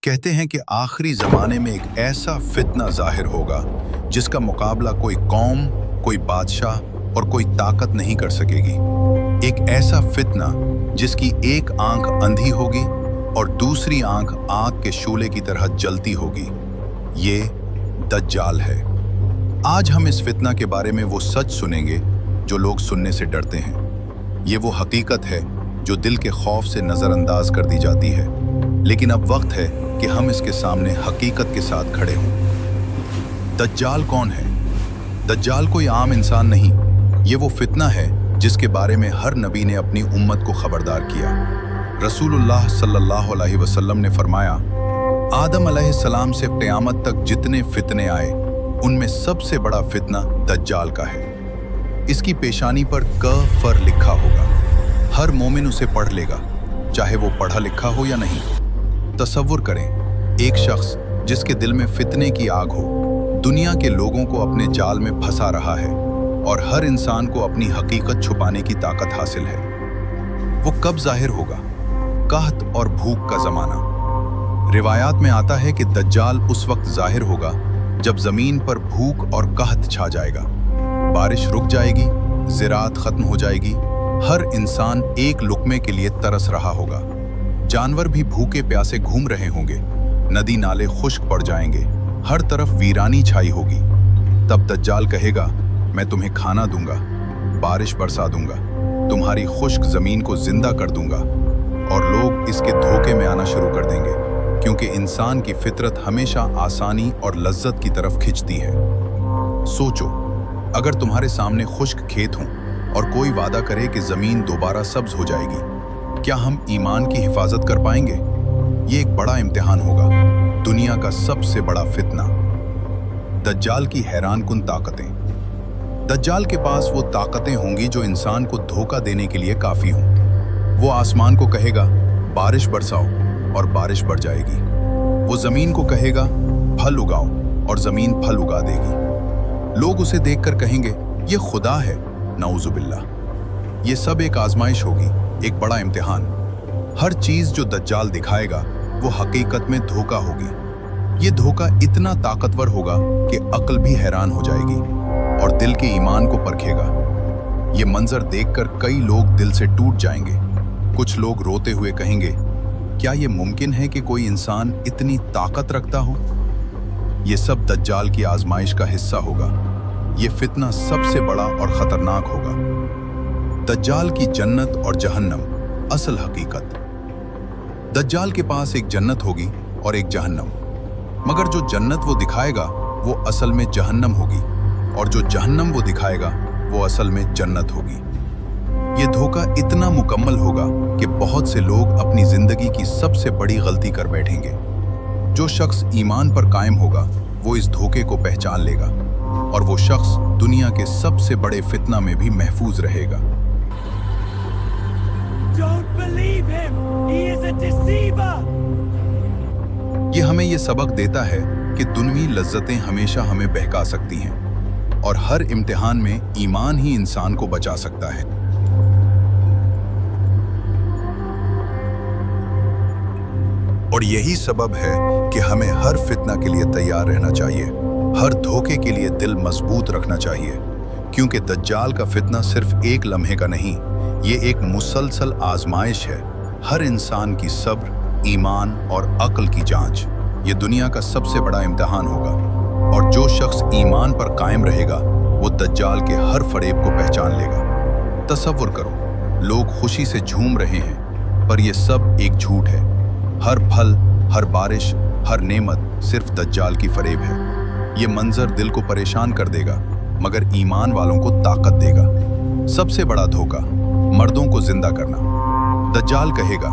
कहते हैं कि आखिरी ज़माने में एक ऐसा फितना ज़ाहिर होगा जिसका मुकाबला कोई कौम, कोई बादशाह और कोई ताकत नहीं कर सकेगी। एक ऐसा फितना जिसकी एक आंख अंधी होगी और दूसरी आंख आग के शूले की तरह जलती होगी। ये दज्जाल है। आज हम इस फितना के बारे में वो सच सुनेंगे जो लोग सुनने से डरते हैं। ये वो हकीकत है जो दिल के खौफ से नज़रअंदाज कर दी जाती है, लेकिन अब वक्त है कि हम इसके सामने हकीकत के साथ खड़े हों। दज्जाल कौन है? दज्जाल कोई आम इंसान नहीं, ये वो फितना है जिसके बारे में हर नबी ने अपनी उम्मत को खबरदार किया। रसूलुल्लाह सल्लल्लाहु अलैहि वसल्लम ने फरमाया, आदम अलैहिस्सलाम से क़यामत तक जितने फितने आए उनमें सबसे बड़ा फितना दज्जाल का है। इसकी पेशानी पर कफर लिखा होगा। हर मोमिन उसे पढ़ लेगा, चाहे वो पढ़ा लिखा हो या नहीं। तसव्वुर करें, एक शख्स जिसके दिल में फितने की आग हो, दुनिया के लोगों को अपने जाल में फंसा रहा है और हर इंसान को अपनी हकीकत छुपाने की ताकत हासिल है। वो कब जाहिर होगा? कहत और भूख का जमाना। रिवायात में आता है कि दज्जाल उस वक्त जाहिर होगा जब जमीन पर भूख और कहत छा जाएगा। बारिश रुक जाएगी, ज़राअत खत्म हो जाएगी, हर इंसान एक लुक्मे के लिए तरस रहा होगा। जानवर भी भूखे प्यासे घूम रहे होंगे, नदी नाले खुश्क पड़ जाएंगे, हर तरफ वीरानी छाई होगी। तब दज्जाल कहेगा, मैं तुम्हें खाना दूंगा, बारिश बरसा दूंगा, तुम्हारी खुश्क जमीन को जिंदा कर दूंगा। और लोग इसके धोखे में आना शुरू कर देंगे, क्योंकि इंसान की फितरत हमेशा आसानी और लज्जत की तरफ खिंचती है। सोचो, अगर तुम्हारे सामने खुश्क खेत हों और कोई वादा करे कि जमीन दोबारा सब्ज हो जाएगी, क्या हम ईमान की हिफाजत कर पाएंगे? ये एक बड़ा इम्तिहान होगा, दुनिया का सबसे बड़ा फितना। दज्जाल की हैरानकुन ताकतें। दज्जाल के पास वो ताकतें होंगी जो इंसान को धोखा देने के लिए काफी हों। वो आसमान को कहेगा, बारिश बरसाओ, और बारिश बढ़ जाएगी। वो जमीन को कहेगा, फल उगाओ, और जमीन फल उगा देगी। लोग उसे देखकर कहेंगे, ये खुदा है। नाउजुबिल्लाह। ये सब एक आजमाइश होगी, एक बड़ा इम्तिहान। हर चीज जो दज्जाल दिखाएगा वो हकीकत में धोखा होगी। ये धोखा इतना ताकतवर होगा कि अक्ल भी हैरान हो जाएगी और दिल के ईमान को परखेगा। ये मंजर देखकर कई लोग दिल से टूट जाएंगे। कुछ लोग रोते हुए कहेंगे, क्या ये मुमकिन है कि कोई इंसान इतनी ताकत रखता हो? ये सब दज्जाल की आजमाइश का हिस्सा होगा। ये फितना सबसे बड़ा और खतरनाक होगा। दज्जाल की जन्नत और जहन्नम। असल हकीकत। दज्जाल के पास एक जन्नत होगी और एक जहन्नम, मगर जो जन्नत वो दिखाएगा वो असल में जहन्नम होगी, और जो जहन्नम वो दिखाएगा वो असल में जन्नत होगी। ये धोखा इतना मुकम्मल होगा कि बहुत से लोग अपनी जिंदगी की सबसे बड़ी गलती कर बैठेंगे। जो शख्स ईमान पर कायम होगा वो इस धोखे को पहचान लेगा, और वो शख्स दुनिया के सबसे बड़े फितना में भी महफूज रहेगा। Don't believe him. He is a deceiver. ये हमें ये सबक देता है कि दुनियावी लज्जतें हमेशा हमें बहका सकती हैं, और हर इम्तिहान में ईमान ही इंसान को बचा सकता है। और यही सबब है कि हमें हर फितना के लिए तैयार रहना चाहिए, हर धोखे के लिए दिल मजबूत रखना चाहिए, क्योंकि दज्जाल का फितना सिर्फ एक लम्हे का नहीं, ये एक मुसलसल आजमाइश है। हर इंसान की सब्र, ईमान और अक्ल की जांच। ये दुनिया का सबसे बड़ा इम्तिहान होगा, और जो शख्स ईमान पर कायम रहेगा वो दज्जाल के हर फरेब को पहचान लेगा। तसव्वुर करो, लोग खुशी से झूम रहे हैं, पर यह सब एक झूठ है। हर फल, हर बारिश, हर नेमत सिर्फ दज्जाल की फरेब है। ये मंजर दिल को परेशान कर देगा, मगर ईमान वालों को ताकत देगा। सबसे बड़ा धोखा, मर्दों को जिंदा करना। दज्जाल कहेगा,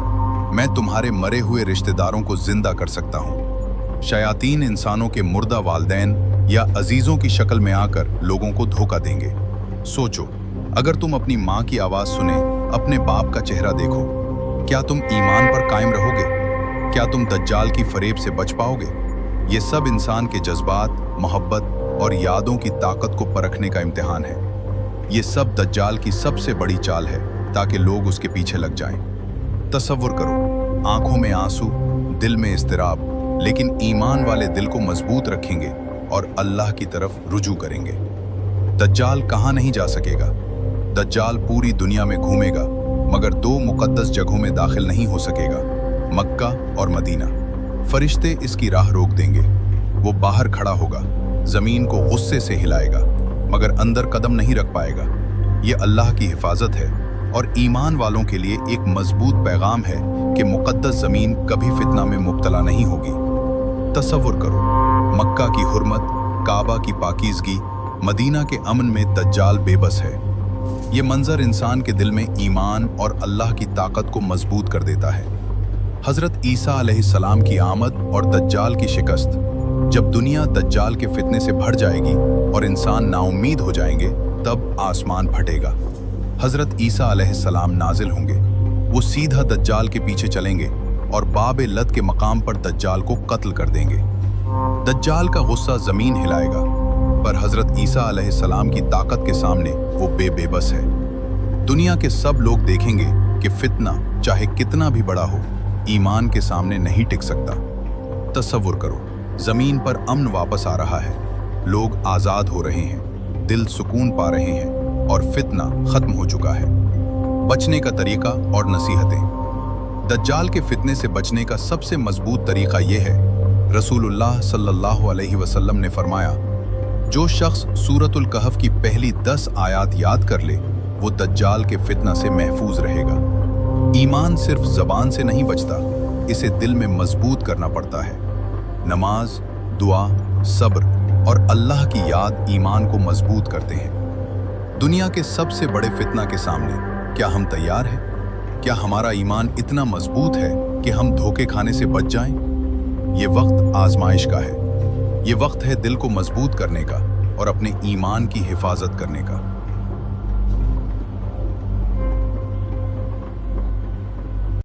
मैं तुम्हारे मरे हुए रिश्तेदारों को जिंदा कर सकता हूँ। शयातीन इंसानों के मुर्दा वालदैन या अजीजों की शक्ल में आकर लोगों को धोखा देंगे। सोचो, अगर तुम अपनी माँ की आवाज सुने, अपने बाप का चेहरा देखो, क्या तुम ईमान पर कायम रहोगे? क्या तुम दज्जाल की फरेब से बच पाओगे? ये सब इंसान के जज्बात, मोहब्बत और यादों की ताकत को परखने का इम्तिहान है। ये सब दज्जाल की सबसे बड़ी चाल है ताकि लोग उसके पीछे लग जाएं। तसव्वुर करो, आंखों में आंसू, दिल में इज़्तिराब लेकिन ईमान वाले दिल को मजबूत रखेंगे और अल्लाह की तरफ रुजू करेंगे। दज्जाल कहाँ नहीं जा सकेगा? दज्जाल पूरी दुनिया में घूमेगा, मगर दो मुकद्दस जगहों में दाखिल नहीं हो सकेगा, मक्का और मदीना। फरिश्ते इसकी राह रोक देंगे। वो बाहर खड़ा होगा, जमीन को गुस्से से हिलाएगा, मगर अंदर कदम नहीं रख पाएगा। ये अल्लाह की हिफाजत है और ईमान वालों के लिए एक मजबूत पैगाम है कि मुकद्दस जमीन कभी फितना में मुब्तला नहीं होगी। तसव्वुर करो, मक्का की हुर्मत, काबा की पाकीज़गी, मदीना के अमन में दज्जाल बेबस है। ये मंजर इंसान के दिल में ईमान और अल्लाह की ताकत को मजबूत कर देता है। हजरत ईसा अलैहिस्सलाम की आमद और दज्जाल की शिकस्त। जब दुनिया दज्जाल के फितने से भर जाएगी और इंसान नाउम्मीद हो जाएंगे, तब आसमान फटेगा। हजरत ईसा अलैहिस्सलाम नाजिल होंगे। वो सीधा दज्जाल के पीछे चलेंगे और बाब लद के मकाम पर दज्जाल को कत्ल कर देंगे। दज्जाल का गुस्सा जमीन हिलाएगा, पर हजरत ईसा अलैहिस्सलाम की ताकत के सामने वो बेबस है। दुनिया के सब लोग देखेंगे कि फितना चाहे कितना भी बड़ा हो, ईमान के सामने नहीं टिक सकता। तसव्वुर करो, जमीन पर अमन वापस आ रहा है, लोग आजाद हो रहे हैं, दिल सुकून पा रहे हैं और फितना खत्म हो चुका है। बचने का तरीका और नसीहतें। दज्जाल के फितने से बचने का सबसे मजबूत तरीका यह है, रसूलुल्लाह सल्लल्लाहु अलैहि वसल्लम ने फरमाया, जो शख्स सूरतुल कहफ की पहली 10 आयात याद कर ले, वो दज्जाल के फितना से महफूज रहेगा। ईमान सिर्फ जबान से नहीं बचता, इसे दिल में मजबूत करना पड़ता है। नमाज, दुआ, सब्र और अल्लाह की याद ईमान को मजबूत करते हैं। दुनिया के सबसे बड़े फितना के सामने क्या हम तैयार हैं? क्या हमारा ईमान इतना मजबूत है कि हम धोखे खाने से बच जाएं? ये वक्त आजमाइश का है। ये वक्त है दिल को मजबूत करने का और अपने ईमान की हिफाजत करने का।